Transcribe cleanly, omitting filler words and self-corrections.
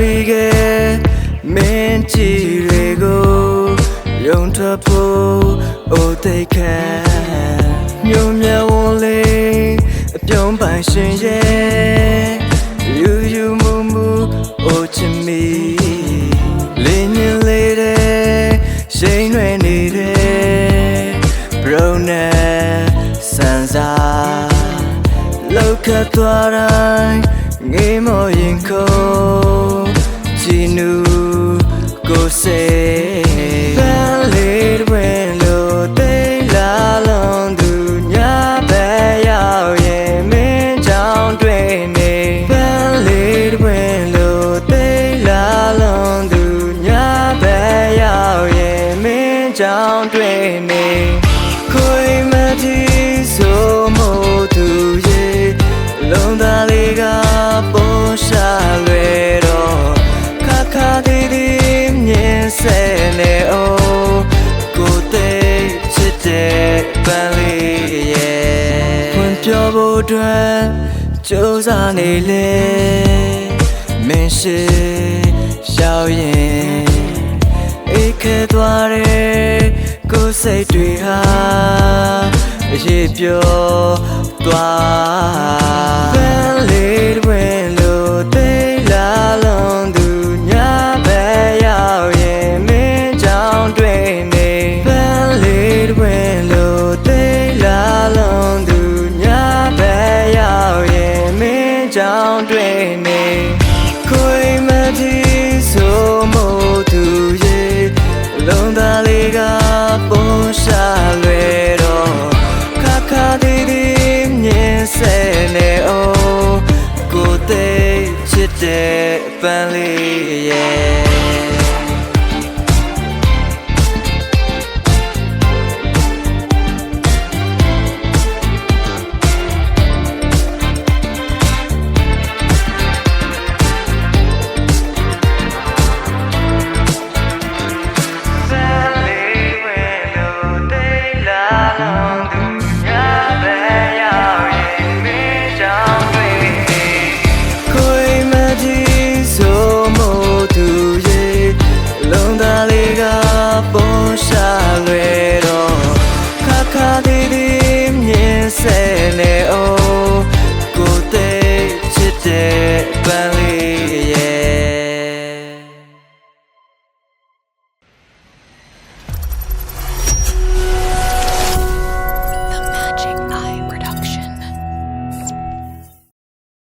မိခဲ့မင်းကြည့်တွေကိုယုံထွက်ဖို့အိုသိခံညုံမြဝန်းလေးအပြုံးပိုင်ရှင်ရဲ့ယူမှုအိုချင်မီလင်းညင်လေးတဲ့ရှိန်ရွယ်နေတဲ့ဘရုံနဲ့ဆန်စာလောက်ခတ်သွားတိုင်းငေးမော်ရင်ခုံချီနူကိုစေပန်းလေးတွင်လို့သိလာလုံးသူညဘက်ရောက်ရင်မင်းကြောင့်တွေ့နေပန်းလေးတွင်လို့သိလာလုံးသူညဘက်ရောက်ရင်မင်းကြောင့်တွေ့နေခွေမတီဆိုမို့သူရဲ့လုံးသားလေးကပေါ်ရှာလွယ်တော့ခါခါသေးသေးမြင်စဲနေအောင်ကိုသေးချစ်တဲ့ပန်းလေးရဲ့ဖွင့်ပြောဖို့အတွက်ကြိုးစားနေလေမင်းရှိရှောက်ရင်အိတ်ခဲသွားတဲ့ကိုယ်စိတ်တွေဟာအရေးပြောသွားပန်းလေးတွင်လို့သိလာလုံးသူညဘက်ရောက်ရင်မင်းကြောင့်တွေ့နေပန်းလေးတွင်လို့သိလာလုံးသူညဘက်ရောက်ရင်မင်းကြောင့်တွေ့နေခွေမတီဆိုမို့သူရဲ့လုံးသားလေးကပေါ်ရှာလွယ်တော့ခါခါသေးသေးမြင်စဲနေအောင်ကိုသေးချစ်တဲ့ပန်းလေးရဲ့